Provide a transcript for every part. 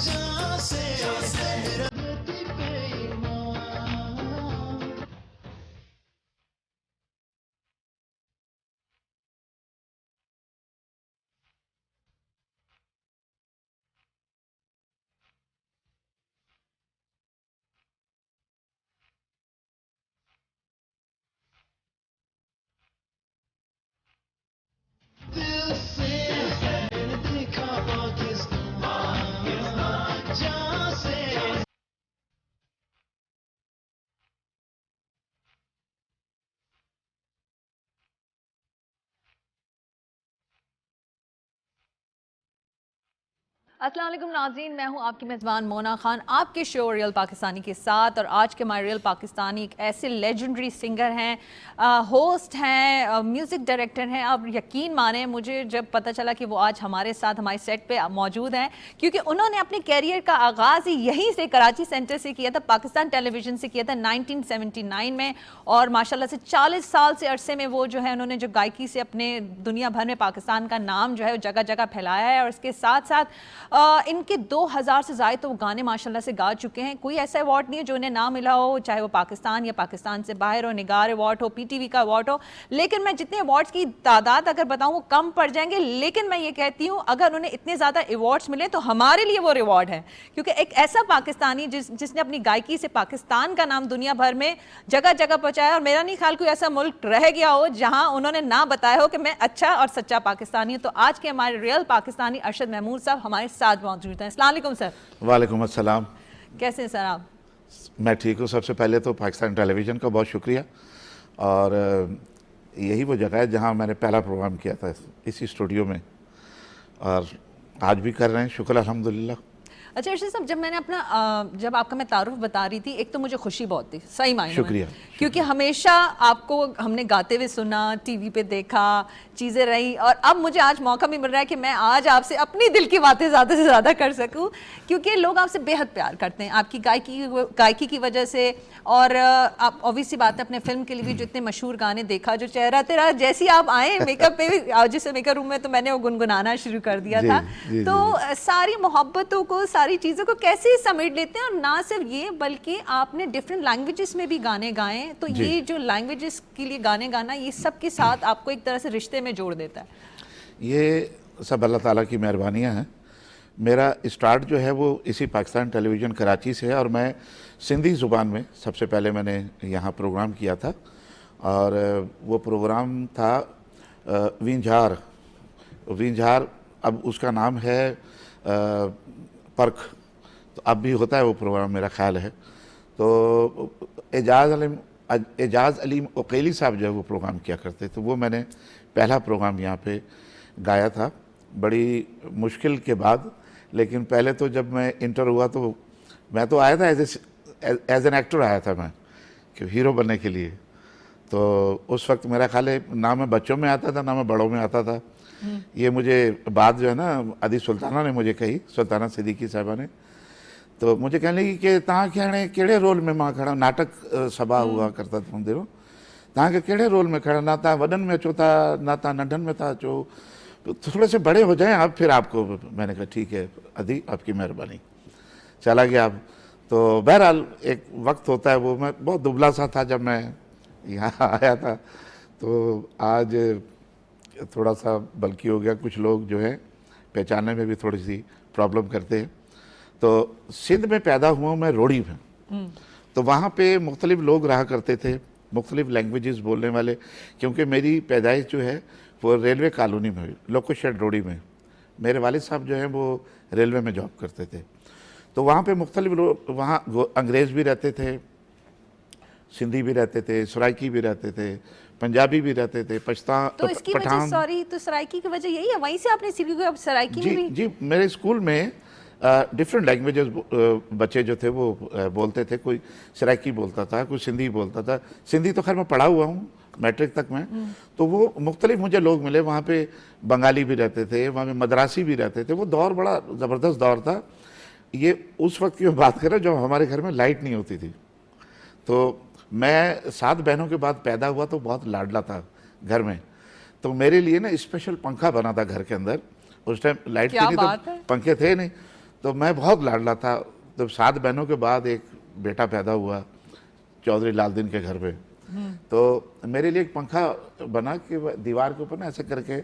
जहाँ से मेरा धरती पे ईमान। दिल से मैंने देखा पाकिस्तान, जहाँ से अस्सलाम वालेकुम नाज़रीन, मैं हूं आपकी मेज़बान मोना खान आपके शो रियल पाकिस्तानी के साथ। और आज के हमारे रियल पाकिस्तानी एक ऐसे लेजेंडरी सिंगर हैं, होस्ट हैं, म्यूज़िक डायरेक्टर हैं। अब यकीन माने मुझे जब पता चला कि वो आज हमारे साथ हमारे सेट पे मौजूद हैं, क्योंकि उन्होंने अपने कैरियर का आगाज़ ही यहीं से कराची सेंटर से किया था, पाकिस्तान टेलीविज़न से किया था 1979 में। और माशाल्लाह से 40 साल से अरसे में वो जो है उन्होंने जो गायकी से अपने दुनिया भर में पाकिस्तान का नाम जो है वो जगह जगह फैलाया है। और इसके साथ साथ इनके 2000 से ज़्यादा तो वो गाने माशाल्लाह से गा चुके हैं। कोई ऐसा अवार्ड नहीं है जो उन्हें ना मिला हो, चाहे वो पाकिस्तान या पाकिस्तान से बाहर हो, निगार अवार्ड हो, पीटीवी का अवार्ड हो। लेकिन मैं जितने अवार्ड्स की तादाद अगर बताऊं वो कम पड़ जाएंगे, लेकिन मैं ये कहती हूँ अगर उन्हें इतने ज़्यादा अवार्ड्स मिले तो हमारे लिए वो रिवॉर्ड है, क्योंकि एक ऐसा पाकिस्तानी जिसने अपनी गायकी से पाकिस्तान का नाम दुनिया भर में जगह जगह पहुँचाया। और मेरा नहीं ख्याल कोई ऐसा मुल्क रह गया हो जहाँ उन्होंने ना बताया हो कि मैं अच्छा और सच्चा पाकिस्तानी हूँ। तो आज के हमारे रियल पाकिस्तानी अरशद महमूद साहब हमारे साथ मौजूद हैं। अस्सलाम वालेकुम सर। वालेकुम अस्सलाम। कैसे हैं सर आप? मैं ठीक हूँ। सबसे पहले तो पाकिस्तान टेलीविज़न का बहुत शुक्रिया। और यही वो जगह है जहाँ मैंने पहला प्रोग्राम किया था, इसी स्टूडियो में, और आज भी कर रहे हैं, शुक्र अल्हम्दुलिल्लाह। अच्छा अर्शद साहब, जब मैंने अपना जब आपका मैं तारुफ बता रही थी, एक तो मुझे खुशी बहुत थी सही मायने में, शुक्रिया। क्योंकि हमेशा आपको हमने गाते हुए सुना, टीवी पे देखा, चीज़ें रही। और अब मुझे आज मौका भी मिल रहा है कि मैं आज आपसे अपनी दिल की बातें ज़्यादा से ज़्यादा कर सकूं, क्योंकि लोग आपसे बेहद प्यार करते हैं आपकी गायकी की वजह से। और आप ऑब्वियसली बात है, अपने फिल्म के लिए भी जो इतने मशहूर गाने देखा, जो चेहरा तेरा, जैसी आप आए मेकअप पे भी, जैसे मेकअप रूम में तो मैंने वो गुनगुनाना शुरू कर दिया था। तो सारी मोहब्बतों को, सारी चीज़ों को कैसे समेट लेते हैं? और ना सिर्फ ये बल्कि आपने डिफरेंट लैंग्वेजेस में भी गाने गाए, तो ये जो लैंग्वेजेस के लिए गाने गाना, ये सब के साथ आपको एक तरह से रिश्ते में जोड़ देता है। ये सब अल्लाह ताला की मेहरबानियाँ हैं। मेरा स्टार्ट जो है वो इसी पाकिस्तान टेलीविज़न कराची से है, और मैं सिंधी ज़ुबान में सबसे पहले मैंने यहाँ प्रोग्राम किया था। और वो प्रोग्राम था वींझार, अब उसका नाम है परख। तो अब भी होता है वो प्रोग्राम, मेरा ख्याल है। तो एजाज़ अलीम उकैली साहब जो है वो प्रोग्राम किया करते, तो वो मैंने पहला प्रोग्राम यहाँ पे गाया था, बड़ी मुश्किल के बाद। लेकिन पहले तो जब मैं इंटर हुआ तो मैं तो आया था एज एन एक्टर आया था मैं, कि हीरो बनने के लिए। तो उस वक्त मेरा ख्याल है ना मैं बच्चों में आता था ना मैं बड़ों में आता था। ये मुझे बात जो है ना अदी सुल्ताना ने मुझे कही, सुल्ताना सिद्दीकी साहबा ने, तो मुझे कहने लगी कि तव्हां कहिड़े रोल में मां खड़ा, नाटक सभा हुआ करता था उन दिनों, तव्हांखे कहिड़े रोल में खड़ा, ना तव्हां वॾनि में अचो था ना तव्हां नंढनि में था अचो, थोड़े से बड़े हो जाएं आप फिर आपको। मैंने कहा ठीक है अदी, आपकी मेहरबानी। चला गया अब। तो बहरहाल एक वक्त होता है, वो मैं बहुत दुबला सा था जब मैं यहाँ आया था, तो आज थोड़ा सा बल्कि हो गया। कुछ लोग जो है पहचानने में भी थोड़ी सी प्रॉब्लम करते हैं। तो सिंध में पैदा हुआ मैं, रोड़ी में, तो वहाँ पे मुख्तलिफ लोग रहा करते थे, मुख्तलिफ लैंग्वेजेस बोलने वाले, क्योंकि मेरी पैदाइश जो है वो रेलवे कॉलोनी में हुई, लोको शेड रोड़ी में। मेरे वालिद साहब जो हैं वो रेलवे में जॉब करते थे। तो वहाँ पे मुख्तलिफ लोग, वहाँ अंग्रेज़ भी रहते थे, सिंधी भी रहते थे, सराइकी भी रहते थे, पंजाबी भी रहते थे, तो इसकी वजह, सॉरी, तो सराइकी की वजह यही है, वहीं से आपने सीखी? अब सराइकी में भी? जी, मेरे स्कूल में डिफरेंट लैंग्वेजेस बच्चे जो थे वो बोलते थे। कोई सराइकी बोलता था, कोई सिंधी बोलता था। सिंधी तो खैर मैं पढ़ा हुआ हूँ मैट्रिक तक में, तो वो मुख्तलिफ मुझे लोग मिले। वहाँ पे बंगाली भी रहते थे, वहाँ पे मद्रासी भी रहते थे। वो दौर बड़ा ज़बरदस्त दौर था। ये उस वक्त की मैं बात कर रहा हूँ जब हमारे घर में लाइट नहीं होती थी। तो मैं 7 बहनों के बाद पैदा हुआ, तो बहुत लाडला था घर में। तो मेरे लिए ना स्पेशल पंखा बना था घर के अंदर। उस टाइम लाइट थी नहीं, तो पंखे थे नहीं, तो मैं बहुत लाडला था। तो 7 बहनों के बाद एक बेटा पैदा हुआ चौधरी लालदीन के घर पे। तो मेरे लिए एक पंखा बना कि दीवार के ऊपर ना ऐसे करके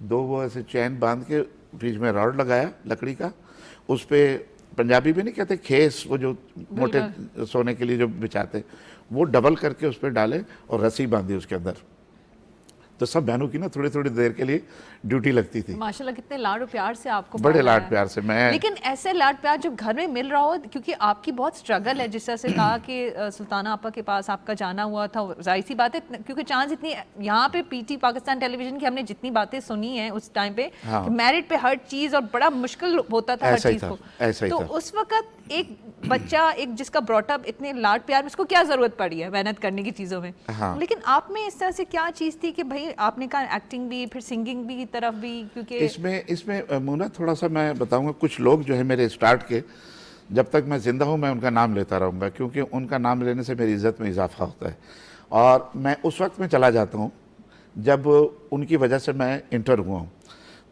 2 वो ऐसे चैन बांध के बीच में रॉड लगाया लकड़ी का, उस पे पंजाबी में नहीं कहते खेस, वो जो मोटे सोने के लिए जो बिछाते, वो डबल करके उस पर डाले और रस्सी बांधी उसके अंदर। तो सब बहनों की ना थोड़ी थोड़ी देर के लिए ड्यूटी लगती थी। माशाल्लाह कितने लाड और प्यार से आपको बड़े पाला लाड है। प्यार से मैं। लेकिन ऐसे लाड प्यार जब घर में मिल रहा हो, क्योंकि आपकी बहुत स्ट्रगल है, जिस तरह से कहा कि सुल्ताना आपा के पास आपका जाना हुआ था, जाहिर सी बात है, क्योंकि चांस इतनी यहाँ पे पीटी पाकिस्तान टेलीविजन की हमने जितनी बातें सुनी हैं उस टाइम पे, हाँ। मैरिड पे हर चीज़ और बड़ा मुश्किल होता था हर ऐसा ही चीज़ था, को। ऐसा ही तो था। उस वक्त एक बच्चा, एक जिसका ब्रॉटअप इतने लाड प्यार में, उसको क्या जरूरत पड़ी है मेहनत करने की चीज़ों में। हाँ। लेकिन आप में इस तरह से क्या चीज़ थी कि भाई आपने कहा एक्टिंग भी, फिर सिंगिंग भी की तरफ भी, क्योंकि इसमें मुन्ना थोड़ा सा मैं बताऊंगा, कुछ लोग जो है मेरे स्टार्ट के, जब तक मैं ज़िंदा हूँ मैं उनका नाम लेता रहूँगा, क्योंकि उनका नाम लेने से मेरी इज़्ज़त में इजाफा होता है। और मैं उस वक्त में चला जाता हूँ जब उनकी वजह से मैं इंटर हुआ हूँ।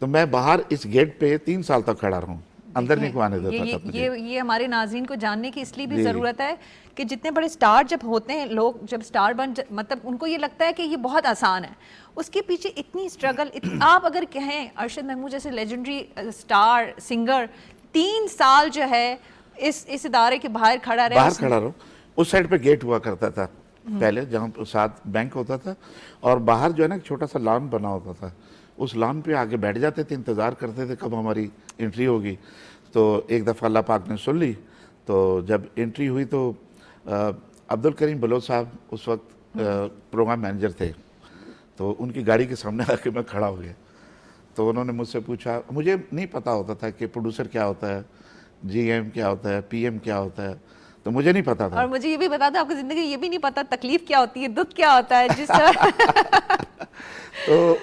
तो मैं बाहर इस गेट पे 3 साल तक खड़ा रहूँ, अंदर नहीं को आने देता था मुझे। ये हमारे नाज़रीन को जानने की इसलिए भी जी। ज़रूरत है कि जितने बड़े स्टार जब होते हैं लोग, जब स्टार मतलब उनको ये लगता है कि ये बहुत आसान है, उसके पीछे इतनी स्ट्रगल। आप अगर कहें अरशद महमूद जैसे लेजेंडरी स्टार सिंगर 3 साल जो है इस इदारे के बाहर खड़ा रहे, बाहर खड़ा रहो। उस साइड पे गेट हुआ करता था पहले, जहाँ पे साथ बैंक होता था, और बाहर जो है ना एक छोटा सा लॉन बना होता था, उस लॉन पे आगे बैठ जाते थे, इंतज़ार करते थे कब हमारी एंट्री होगी। तो एक दफ़ा अल्लाह पाक ने सुन ली, तो जब एंट्री हुई तो अब्दुल करीम बलोच साहब उस वक्त प्रोग्राम मैनेजर थे, तो उनकी गाड़ी के सामने आके मैं खड़ा हो गया। तो उन्होंने मुझसे पूछा, मुझे नहीं पता होता था कि प्रोड्यूसर क्या होता है, जीएम क्या होता है, पीएम क्या होता है, तो मुझे नहीं पता था। और मुझे ये भी बता दो, आपकी ज़िंदगी ये भी नहीं पता तकलीफ क्या होती है, दुख क्या होता है, जिस तरह तो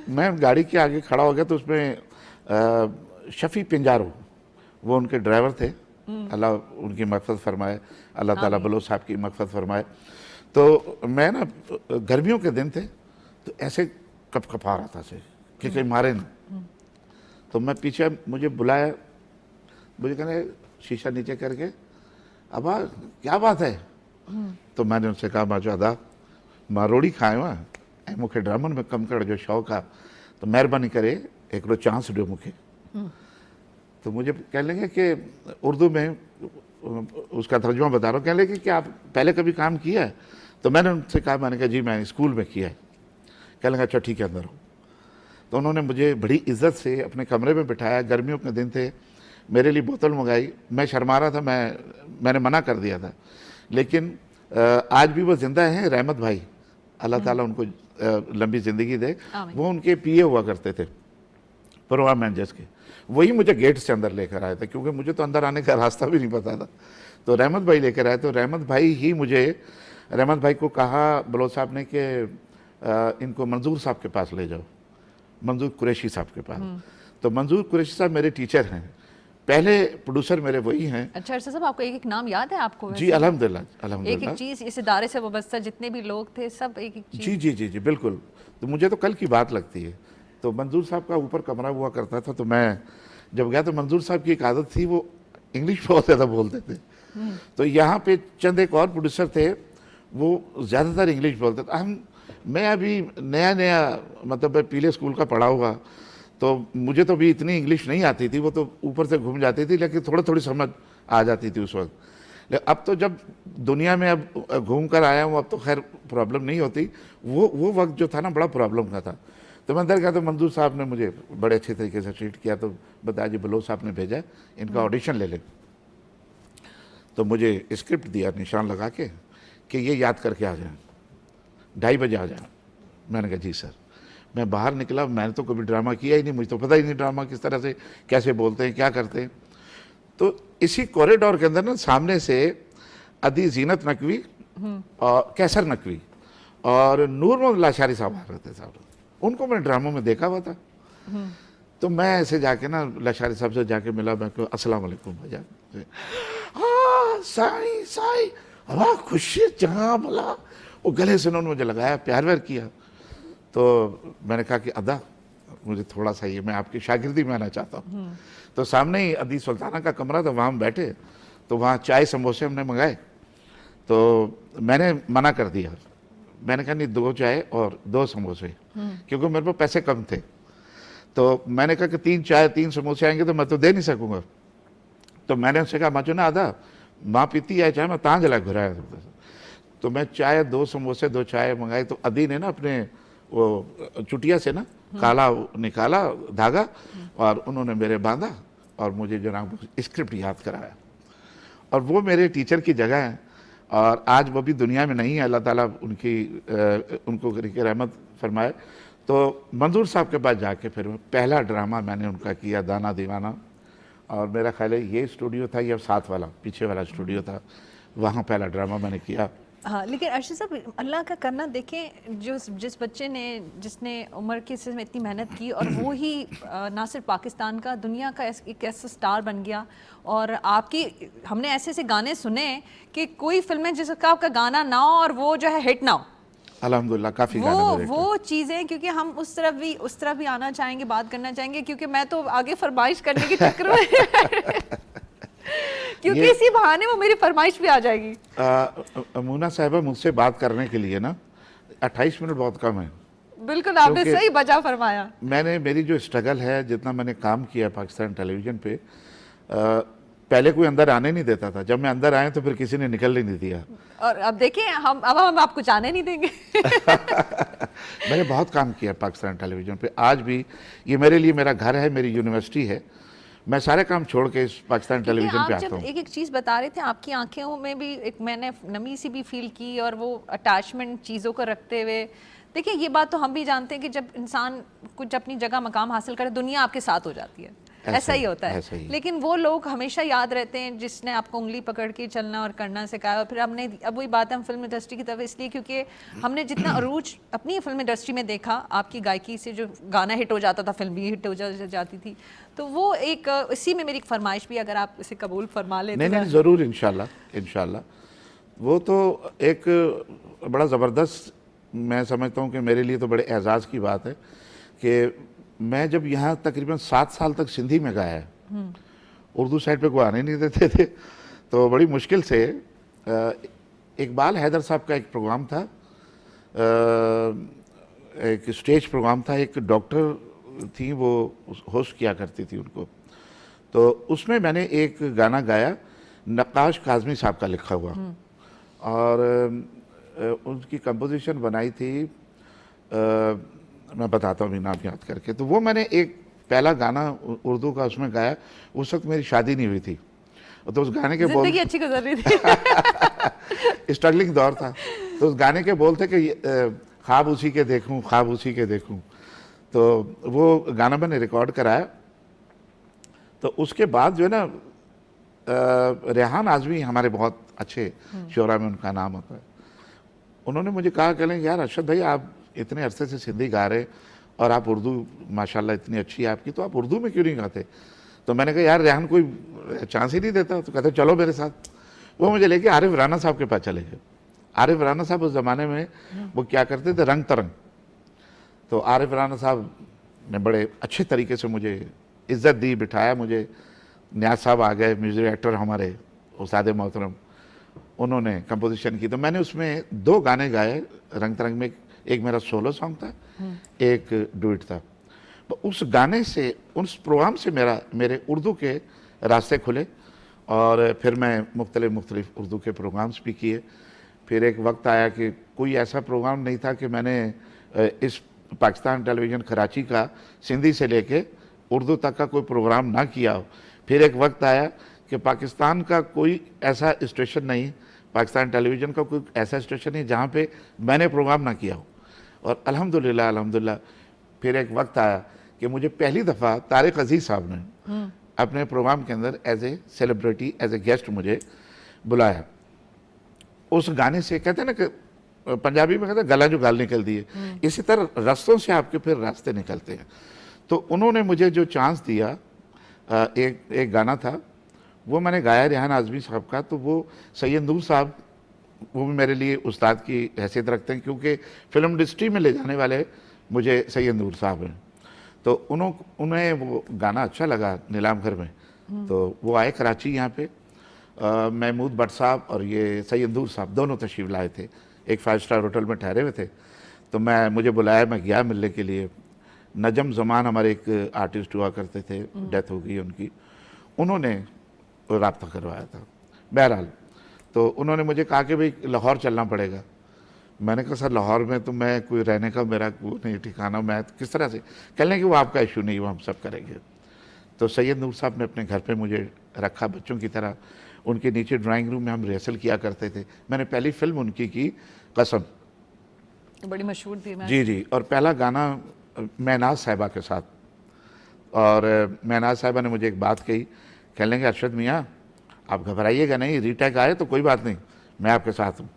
मैं गाड़ी के आगे खड़ा हो गया, तो उसमें शफ़ी पिंजारो, वो उनके ड्राइवर थे, अल्लाह उनकी मग़फ़िरत फरमाए, अल्लाह ताला बलोच साहब की मग़फ़िरत फरमाए। तो मैं ना, गर्मियों के दिन थे, तो ऐसे कपकपा रहा था से कि कहीं मारे ना। तो मैं पीछे, मुझे बुलाया, मुझे कहने शीशा नीचे करके, अबा क्या बात है। तो मैंने उनसे कहा, माजूदा मां रोड़ी खाए हुआ ऐं मूंखे ड्रामन में कम करण जो शौक़ु आहे, तो महिरबानी करे हिकिड़ो चांस ॾियो मूंखे। तो मुझे कह लेंगे कि उर्दू में उसका तर्जुमा बता रहा हूँ, कह लेंगे कि आप पहले कभी काम किया है। तो मैंने उनसे कहा, मैंने कहा जी मैंने स्कूल में किया है। कह लेंगे अच्छा ठीक है अंदर हो। तो उन्होंने मुझे बड़ी इज्जत से अपने कमरे में बिठाया, गर्मियों के दिन थे, मेरे लिए बोतल मंगाई। मैं शर्मा रहा था, मैंने मना कर दिया था, लेकिन आज भी वो ज़िंदा हैं, रहमत भाई, अल्लाह ताला उनको लंबी ज़िंदगी दे। वो उनके पीए हुआ करते थे प्रोग्राम मैनेजर्स के, वही मुझे गेट से अंदर लेकर आए थे, क्योंकि मुझे तो अंदर आने का रास्ता भी नहीं पता था। तो रहमत भाई लेकर आए, तो रहमत भाई ही मुझे, रहमत भाई को कहा बलोच साहब ने कि इनको मंजूर साहब के पास ले जाओ, मंजूर कुरैशी साहब के पास। तो मंजूर कुरैशी साहब मेरे टीचर हैं, पहले प्रोड्यूसर मेरे वही हैं। अच्छा अरशद साहब, आपको एक एक नाम याद है आपको? जी अल्हम्दुलिल्लाह, एक अल्हम्दुलिल्लाह। एक चीज़ इस इदारे से वाबस्ता जितने भी लोग थे, सब एक एक चीज़। जी जी जी जी बिल्कुल। तो मुझे तो कल की बात लगती है। तो मंजूर साहब का ऊपर कमरा हुआ करता था, तो मैं जब गया तो मंजूर साहब की एक आदत थी, वो इंग्लिश बहुत ज़्यादा बोलते थे। तो यहाँ पे चंद एक और प्रोड्यूसर थे, वो ज़्यादातर इंग्लिश बोलते थे। मैं अभी नया नया, मतलब मैं पीले स्कूल का पढ़ा हुआ, तो मुझे तो अभी इतनी इंग्लिश नहीं आती थी, वो तो ऊपर से घूम जाती थी, लेकिन थोड़ी थोड़ी समझ आ जाती थी उस वक्त। लेकिन अब तो जब दुनिया में अब घूम कर आया हूँ, अब तो खैर प्रॉब्लम नहीं होती। वो वक्त जो था ना, बड़ा प्रॉब्लम का था। तो मैं अंदर गया, तो मंजूर साहब ने मुझे बड़े अच्छे तरीके से ट्रीट किया। तो बताया जी बलोच साहब ने भेजा, इनका ऑडिशन ले लें। तो मुझे स्क्रिप्ट दिया निशान लगा के कि ये याद करके आ जाए, 2:30 बजे आ जाए। मैंने कहा जी सर। मैं बाहर निकला, मैंने तो कभी ड्रामा किया ही नहीं, मुझे तो पता ही नहीं ड्रामा किस तरह से, कैसे बोलते हैं, क्या करते हैं। तो इसी कॉरिडोर के अंदर ना, सामने से अदी जीनत नकवी और कैसर नकवी और नूर मोहम्मद लाशारी साहब आ रहे थे साहब, उनको मैंने ड्रामों में देखा हुआ था। तो मैं ऐसे जाके ना लाशारी साहब से जाके मिला, मैं को अस्सलाम वालेकुम भैया। हाँ साई साई, वाह खुशी जहाँ भला। वो गले से उन्होंने मुझे लगाया, प्यार व्यार किया। तो मैंने कहा कि अदा मुझे थोड़ा सा ये, मैं आपकी शागिर्दी में आना चाहता हूँ। तो सामने ही अदी सुल्ताना का कमरा था, वहाँ हम बैठे, तो वहाँ चाय समोसे हमने मंगाए। तो मैंने मना कर दिया, मैंने कहा नहीं 2 चाय और 2 समोसे, क्योंकि मेरे पास पैसे कम थे। तो मैंने कहा कि 3 चाय 3 समोसे आएंगे तो मैं तो दे नहीं सकूँगा। तो मैंने उससे कहा माचो ना आधा माँ पीती है चाय, मैं तां जला घुराया। तो मैं चाय 2 समोसे 2 चाय मंगाई। तो अदी ने ना अपने वो चुटिया से ना काला निकाला धागा और उन्होंने मेरे बांधा और मुझे जनाब स्क्रिप्ट याद कराया। और वो मेरे टीचर की जगह है और आज वो भी दुनिया में नहीं है, अल्लाह ताला उनको रहमत फरमाए। तो मंजूर साहब के पास जाके फिर पहला ड्रामा मैंने उनका किया, दाना दीवाना। और मेरा ख्याल है ये स्टूडियो था, ये साथ वाला पीछे वाला स्टूडियो था, वहाँ पहला ड्रामा मैंने किया। हाँ, लेकिन अर्शद साहब अल्लाह का करना देखें, जिस बच्चे ने जिसने उम्र के से में इतनी मेहनत की और वो ही ना सिर्फ पाकिस्तान का, दुनिया का एक ऐसा स्टार बन गया। और आपकी हमने ऐसे ऐसे गाने सुने कि कोई फिल्म है जिसका आपका गाना ना हो और वो जो है हिट ना हो। अल्हम्दुलिल्लाह काफ़ी गाने वो चीज़ें, क्योंकि हम उस तरफ भी आना चाहेंगे, बात करना चाहेंगे, क्योंकि मैं तो आगे फरमाइश करने के चक्कर में क्योंकि इसी बहाने वो मेरी फरमाइश भी आ जाएगी। मूना साहिबा मुझसे बात करने के लिए ना 28 मिनट बहुत कम है। बिल्कुल आपने सही बजा फरमाया। मेरी जो स्ट्रगल है, जितना मैंने काम किया पाकिस्तान टेलीविजन पे, पहले कोई अंदर आने नहीं देता था। जब मैं अंदर आया तो फिर किसी ने निकलने नहीं दिया। और अब देखिए हम आपको जाने नहीं देंगे। मैंने बहुत काम किया पाकिस्तान टेलीविजन पे, आज भी ये मेरे लिए मेरा घर है, मेरी यूनिवर्सिटी है। मैं सारे काम छोड़ के इस पाकिस्तान टेलीविजन पे आता हूँ। एक चीज़ बता रहे थे, आपकी आंखों में भी एक मैंने नमी सी भी फील की, और वो अटैचमेंट चीज़ों को रखते हुए। देखिए ये बात तो हम भी जानते हैं कि जब इंसान कुछ अपनी जगह मकाम हासिल करे, दुनिया आपके साथ हो जाती है, ऐसा ही होता है। लेकिन वो लोग हमेशा याद रहते हैं जिसने आपको उंगली पकड़ के चलना और करना सिखाया। और फिर हमने, अब वही बात है, हम फिल्म इंडस्ट्री की तरफ इसलिए क्योंकि हमने जितना अरूज अपनी फिल्म इंडस्ट्री में देखा, आपकी गायकी से जो गाना हिट हो जाता था, फिल्म भी हिट हो जाती थी। तो वो एक इसी में मेरी फरमाइश भी, अगर आप इसे कबूल फरमा लेते। नहीं, ज़रूर, इंशाल्लाह। वो तो एक बड़ा ज़बरदस्त, मैं समझता हूँ कि मेरे लिए तो बड़े एजाज़ की बात है कि मैं जब यहाँ तकरीबन 7 साल तक सिंधी में गाया है, उर्दू साइड पे कोई आने नहीं देते थे, तो बड़ी मुश्किल से इकबाल हैदर साहब का एक प्रोग्राम था, एक स्टेज प्रोग्राम था, एक डॉक्टर थी वो होस्ट किया करती थी उनको। तो उसमें मैंने एक गाना गाया, नक्काश काज़मी साहब का लिखा हुआ, और उनकी कंपोजिशन बनाई थी, मैं बताता हूँ नाम याद करके। तो वो मैंने एक पहला गाना उर्दू का उसमें गाया। उस वक्त मेरी शादी नहीं हुई थी, तो उस गाने के बोल, अच्छी गुजर रही थी स्ट्रगलिंग दौर था। तो उस गाने के बोल थे कि ख्वाब उसी के देखूं, ख्वाब उसी के देखूं। तो वो गाना मैंने रिकॉर्ड कराया। तो उसके बाद जो है ना, रेहान आज़मी हमारे बहुत अच्छे शोरा में उनका नाम होता है, उन्होंने मुझे कहा कहें यार अर्शद भाई, आप इतने अरसे से सिंधी गा रहे और आप उर्दू माशाल्लाह इतनी अच्छी है आपकी, तो आप उर्दू में क्यों नहीं गाते? तो मैंने कहा यार रेहान कोई चांस ही नहीं देता। तो कहते चलो मेरे साथ। वो मुझे लेके आरिफ राना साहब के पास चले गए। आरिफ राना साहब उस ज़माने में वो क्या करते थे, रंग तरंग। तो आरिफ राना साहब ने बड़े अच्छे तरीके से मुझे इज़्ज़त दी, बिठाया मुझे। न्याज साहब आ गए, म्यूज़िक डायरेक्टर हमारे उस्ताद मोहतरम, उन्होंने कंपोजिशन की। तो मैंने उसमें 2 गाने गाए रंग तरंग में, एक मेरा सोलो सॉन्ग था, एक डुएट था। तो उस गाने से, उस प्रोग्राम से मेरे उर्दू के रास्ते खुले, और फिर मैं मुख्तलिफ उर्दू के प्रोग्राम्स भी किए। फिर एक वक्त आया कि कोई ऐसा प्रोग्राम नहीं था कि मैंने इस पाकिस्तान टेलीविज़न कराची का सिंधी से लेके उर्दू तक का कोई प्रोग्राम ना किया हो। फिर एक वक्त आया कि पाकिस्तान का कोई ऐसा स्टेशन नहीं, पाकिस्तान टेलीविज़न का कोई ऐसा स्टेशन नहीं जहाँ पे मैंने प्रोग्राम ना किया हो। और अल्हम्दुलिल्लाह फिर एक वक्त आया कि मुझे पहली दफ़ा तारिक अजीज़ साहब ने अपने प्रोग्राम के अंदर as a celebrity, as a guest मुझे बुलाया। उस गाने से, कहते हैं ना कि पंजाबी में कहते हैं गला जो गाल निकल दिए, इसी तरह रास्तों से आपके फिर रास्ते निकलते हैं। तो उन्होंने मुझे जो चांस दिया, एक गाना था वो मैंने गाया रेहान आज़मी साहब का। तो वो सैयद नूर साहब, वो भी मेरे लिए उस्ताद की हैसियत रखते हैं, क्योंकि फिल्म इंडस्ट्री में ले जाने वाले मुझे सैयद नूर साहब हैं। तो उन्हें वो गाना अच्छा लगा नीलाम घर में, तो वो आए कराची यहाँ पे। महमूद भट्ट साहब और ये सैयद नूर साहब दोनों तशरीफ़ लाए थे, एक 5 स्टार होटल में ठहरे हुए थे। तो मुझे बुलाया, मैं गया मिलने के लिए। नजम जमान हमारे एक आर्टिस्ट हुआ करते थे, डेथ हो गई उनकी, उन्होंने रब्ता करवाया था। बहरहाल तो उन्होंने मुझे कहा कि भाई लाहौर चलना पड़ेगा। मैंने कहा सर लाहौर में तो मैं कोई रहने का मेरा वो नहीं ठिकाना, मैं किस तरह से। कहने कि वो आपका इशू नहीं, वो हम सब करेंगे। तो सैयद नूर साहब ने अपने घर पे मुझे रखा बच्चों की तरह, उनके नीचे ड्राइंग रूम में हम रिहर्सल किया करते थे। मैंने पहली फिल्म उनकी की कसम, बड़ी मशहूर थी। जी जी, और पहला गाना महनाज साहिबा के साथ। और महनाज साहिबा ने मुझे एक बात कही, कह लेंगे अरशद मियाँ आप घबराइएगा नहीं, रीटेक आए तो कोई बात नहीं, मैं आपके साथ हूँ।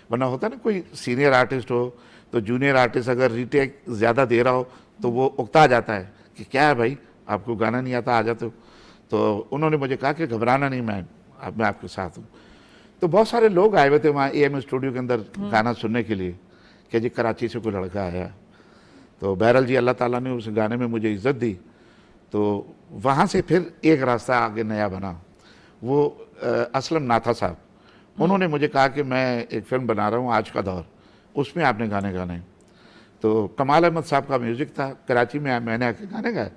वरना होता ना कोई सीनियर आर्टिस्ट हो तो जूनियर आर्टिस्ट अगर रीटेक ज़्यादा दे रहा हो तो वो उकता जाता है कि क्या है भाई आपको गाना नहीं आता, आ जाते हो। तो उन्होंने मुझे कहा कि घबराना नहीं, मैं आपके साथ हूँ। तो बहुत सारे लोग आए हुए थे वहाँ AM स्टूडियो के अंदर गाना सुनने के लिए कि जी कराची से कोई लड़का आया। तो बहरहाल जी अल्लाह ताला ने उस गाने में मुझे इज़्ज़त दी। तो वहाँ से फिर एक रास्ता आगे नया बना, वो असलम नाथा साहब, उन्होंने मुझे कहा कि मैं एक फ़िल्म बना रहा हूँ आज का दौर, उसमें आपने गाने गाने। तो कमाल अहमद साहब का म्यूज़िक था, कराची में मैंने आके गाने गाए।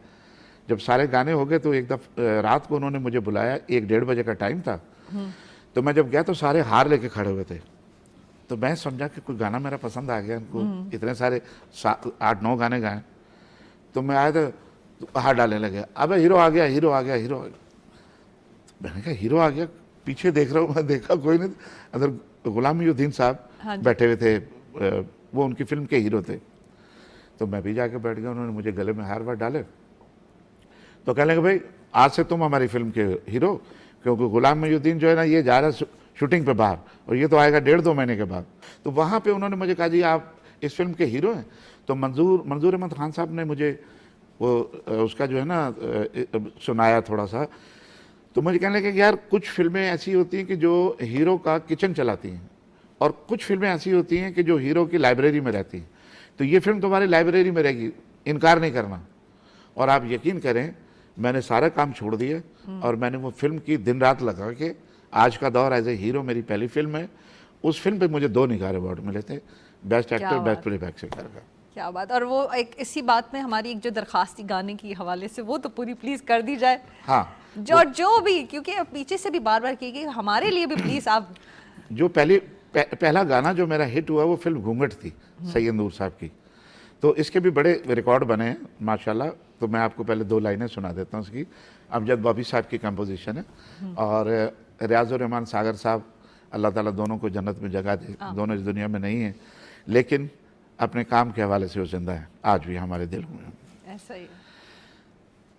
जब सारे गाने हो गए तो एक रात को उन्होंने मुझे बुलाया, 1-1:30 बजे का टाइम था। तो मैं जब गया तो सारे हार लेके खड़े हुए थे। तो मैं समझा कि कोई गाना मेरा पसंद आ गया इनको, इतने सारे 8-9 गाने गाए। तो मैं आया तो हार डालने लगे, अबे हीरो आ गया, हीरो आ गया, हीरो आ गया। तो मैंने कहा हीरो आ गया, पीछे देख रहा हूँ, मैं देखा कोई नहीं, अंदर गुलाम मोहद्दीन साहब बैठे हुए थे, वो उनकी फिल्म के हीरो थे। तो मैं भी जाके बैठ गया, उन्होंने मुझे गले में हार वार डाले। तो कहने लगे भाई आज से तुम हमारी फिल्म के हीरो, क्योंकि गुलाम मोहद्दीन जो है ना ये जा रहा है शूटिंग पे बाहर, और ये तो आएगा 1.5-2 महीने के बाद। तो वहाँ पे उन्होंने मुझे कहा जी आप इस फिल्म के हीरो हैं। तो मंजूर अहमद खान साहब ने मुझे वो उसका जो है ना सुनाया थोड़ा सा। तो मुझे कहने लगे कि यार कुछ फिल्में ऐसी होती हैं कि जो हीरो का किचन चलाती हैं, और कुछ फिल्में ऐसी होती हैं कि जो हीरो की लाइब्रेरी में रहती हैं। तो ये फिल्म तुम्हारी लाइब्रेरी में रहेगी, इनकार नहीं करना। और आप यकीन करें मैंने सारा काम छोड़ दिया और मैंने वो फिल्म की दिन रात लगा के आज का दौर एज ए हीरो मेरी पहली फिल्म है। उस फिल्म पे मुझे 2 निगार अवार्ड मिले थे, best actor, best playback singer का। क्या बात। और वो एक इसी बात में हमारी एक जो दरखास्त थी गाने की हवाले से, वो तो पूरी प्लीज कर दी जाए। हाँ जो भी, क्योंकि पीछे से भी बार बार की गई, हमारे लिए भी प्लीज आप। जो पहला गाना जो मेरा हिट हुआ वो फिल्म घूंघट थी सैयद नूर साहब की। तो इसके भी बड़े रिकॉर्ड बने हैं माशाल्लाह। तो मैं आपको पहले 2 लाइनें सुना देता हूँ उसकी। अमजद बॉबी साहब की कंपोजिशन है, और रियाजुर रहमान सागर साहब, अल्लाह ताला दोनों को जन्नत में जगह दे। दोनों इस दुनिया में नहीं है, लेकिन अपने काम के हवाले से वो जिंदा है आज भी हमारे दिल में। ऐसा ही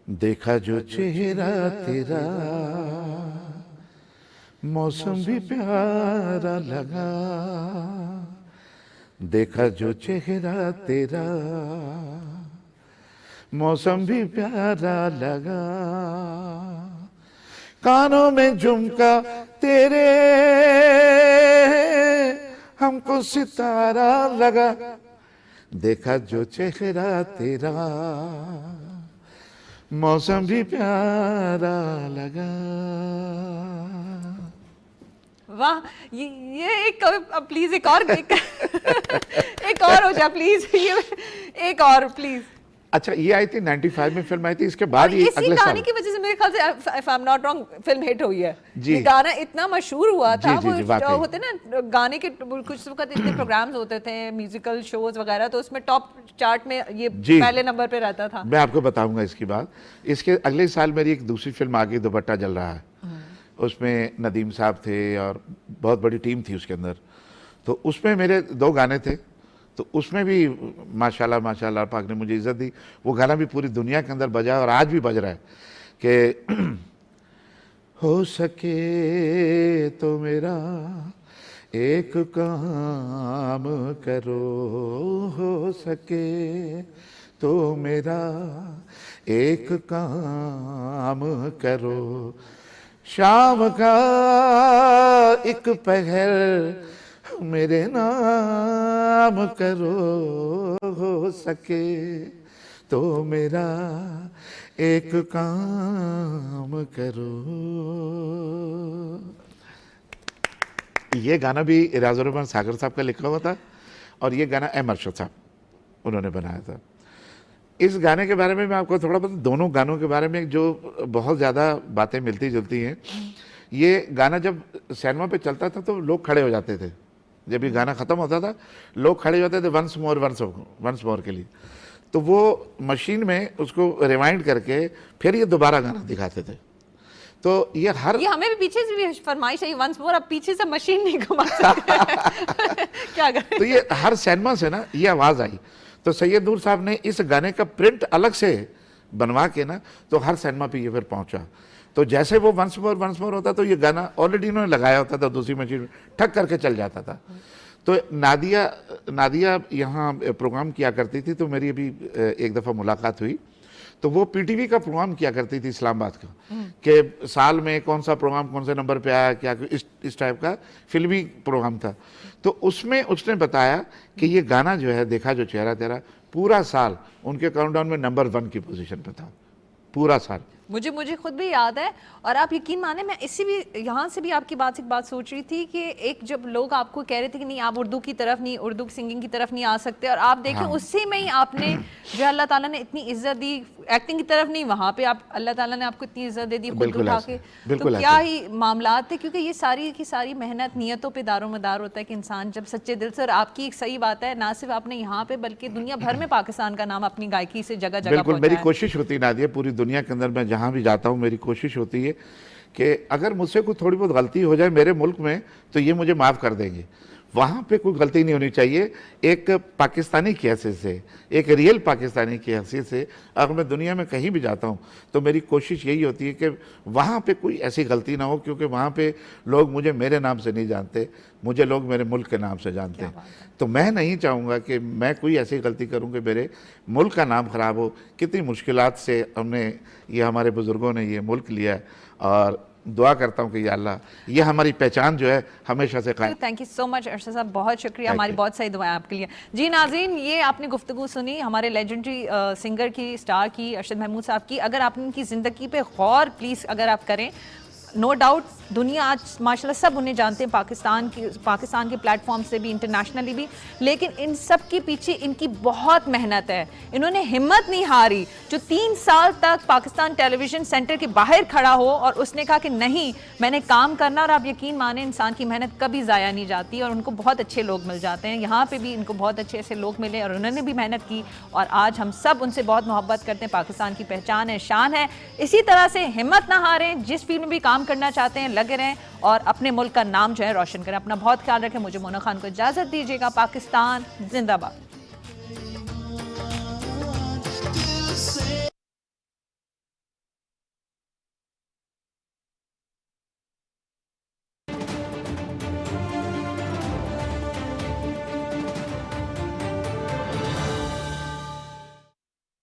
देखा जो चेहरा तेरा मौसम भी प्यारा लगा, देखा जो चेहरा तेरा मौसम भी प्यारा लगा, कानों में झुमका तेरे हमको सितारा लगा, देखा जो चेहरा तेरा मौसम भी प्यारा लगा। वाह। ये एक प्लीज एक और एक और हो जाए प्लीज, ये एक और प्लीज। अच्छा ये आई थी 95 में फिल्म आई थी, इसके बाद ही अगले साल गाने की वजह से मेरे ख्याल से if I am not wrong film hit हुई है। जी। ये गाना इतना मशहूर हुआ था। जी, वो होते ना गाने के कुछ वक्त इतने प्रोग्राम्स होते थे, म्यूजिकल शोज वगैरह, तो उसमें टॉप चार्ट में ये पहले नंबर पे रहता था। मैं आपको बताऊंगा इसकी बात। इसके अगले साल मेरी एक दूसरी फिल्म आ गई, दुपट्टा जल रहा है। उसमें नदीम साहब थे और बहुत बड़ी टीम थी उसके अंदर। तो उसमें मेरे 2 गाने थे, तो उसमें भी माशाल्लाह माशाल्लाह पाक ने मुझे इज़्ज़त दी। वो गाना भी पूरी दुनिया के अंदर बजा और आज भी बज रहा है कि हो सके तो मेरा एक काम करो, हो सके तो मेरा एक काम करो, शाम का एक पहर मेरे नाम करो, हो सके तो मेरा एक काम करो। ये गाना भी राजुर रहमान सागर साहब का लिखा हुआ था और ये गाना एम अरशद साहब उन्होंने बनाया था। इस गाने के बारे में मैं आपको थोड़ा बता, दोनों गानों के बारे में जो बहुत ज़्यादा बातें मिलती जुलती हैं। ये गाना जब सिनेमा पे चलता था तो लोग खड़े हो जाते थे, जब ये गाना ख़त्म होता था लोग खड़े हो जाते थे वंस मोर के लिए। तो वो मशीन में उसको रिवाइंड करके फिर ये दोबारा गाना दिखाते थे। तो ये हमें भी पीछे से भी फरमाइश है वंस मोर, अब पीछे से मशीन नहीं घुमा सकते क्या करें। तो ये हर सिनेमा से ना ये आवाज़ आई, तो सैयद नूर साहब ने इस गाने का प्रिंट अलग से बनवा के ना तो हर सिनेमा पे ये फिर पहुंचा। तो जैसे वो वंस मोर होता तो ये गाना ऑलरेडी इन्होंने लगाया होता था, दूसरी मशीन में ठक करके चल जाता था। तो नादिया यहाँ प्रोग्राम किया करती थी, तो मेरी अभी एक दफ़ा मुलाकात हुई। तो वो पीटीवी का प्रोग्राम किया करती थी इस्लामाबाद का, कि साल में कौन सा प्रोग्राम कौन से नंबर पे आया, क्या इस टाइप का फिल्मी प्रोग्राम था। तो उसमें उसने बताया कि ये गाना जो है देखा जो चेहरा तेरा पूरा साल उनके काउंटडाउन में नंबर 1 की पोजीशन पे था पूरा साल। मुझे खुद भी याद है। और आप यकीन माने मैं इसी भी यहाँ से भी आपकी बात से एक बात सोच रही थी कि एक जब लोग आपको कह रहे थे कि नहीं आप उर्दू की तरफ नहीं, उर्दू सिंगिंग की तरफ नहीं आ सकते, और आप देखें उससे में ही आपने जो अल्लाह ताला ने इतनी इज्जत दी, एक्टिंग की तरफ नहीं, वहाँ पे आप अल्लाह ताला ने आपको इतनी इज्जत दे दी खुद उठा के। तो क्या ही मामला थे, क्योंकि ये सारी की सारी मेहनत नियतों पे दारोमदार होता है कि इंसान जब सच्चे दिल से, और आपकी एक सही बात है ना सिर्फ आपने यहाँ पे बल्कि दुनिया भर में पाकिस्तान का नाम अपनी गायकी से जगह जगह बिल्कुल मेरी कोशिश होती नादिया, पूरी दुनिया के अंदर मैं जहाँ भी जाता हूँ मेरी कोशिश होती है कि अगर मुझसे कोई थोड़ी बहुत गलती हो जाए मेरे मुल्क में तो ये मुझे माफ़ कर देंगे, वहाँ पे कोई गलती नहीं होनी चाहिए। एक पाकिस्तानी की हैसियत से, एक रियल पाकिस्तानी की हैसियत से अगर मैं दुनिया में कहीं भी जाता हूँ तो मेरी कोशिश यही होती है कि वहाँ पे कोई ऐसी गलती ना हो, क्योंकि वहाँ पे लोग मुझे मेरे नाम से नहीं जानते, मुझे लोग मेरे मुल्क के नाम से जानते हैं। तो मैं नहीं चाहूँगा कि मैं कोई ऐसी गलती करूँ कि मेरे मुल्क का नाम ख़राब हो। कितनी मुश्किलात से हमने ये हमारे बुज़ुर्गों ने ये मुल्क लिया है, और दुआ करता हूँ कि या अल्लाह ये हमारी पहचान जो है हमेशा से कायम। Thank you so much Arshad साहब, बहुत शुक्रिया, हमारी बहुत सही दुआएं आपके लिए। जी नाज़रीन, ये आपने गुफ्तगू सुनी हमारे लेजेंडरी सिंगर की, स्टार की, अरशद महमूद साहब की। अगर आप इनकी ज़िंदगी पे गौर प्लीज़ अगर आप करें, नो डाउट दुनिया आज माशाल्लाह सब उन्हें जानते हैं, पाकिस्तान के प्लेटफॉर्म से भी, इंटरनेशनली भी, लेकिन इन सब के पीछे इनकी बहुत मेहनत है। इन्होंने हिम्मत नहीं हारी, जो 3 साल तक पाकिस्तान टेलीविज़न सेंटर के बाहर खड़ा हो और उसने कहा कि नहीं मैंने काम करना। और आप यकीन माने इंसान की मेहनत कभी ज़ाया नहीं जाती और उनको बहुत अच्छे लोग मिल जाते हैं। यहाँ पर भी इनको बहुत अच्छे ऐसे लोग मिले और उन्होंने भी मेहनत की, और आज हम सब उनसे बहुत मोहब्बत करते हैं। पाकिस्तान की पहचान है, शान है। इसी तरह से हिम्मत ना हारें, जिस फील्ड में भी काम करना चाहते हैं लगे रहें और अपने मुल्क का नाम जो है रोशन करें। अपना बहुत ख्याल रखें। मुझे मोना खान को इजाज़त दीजिएगा। पाकिस्तान जिंदाबाद।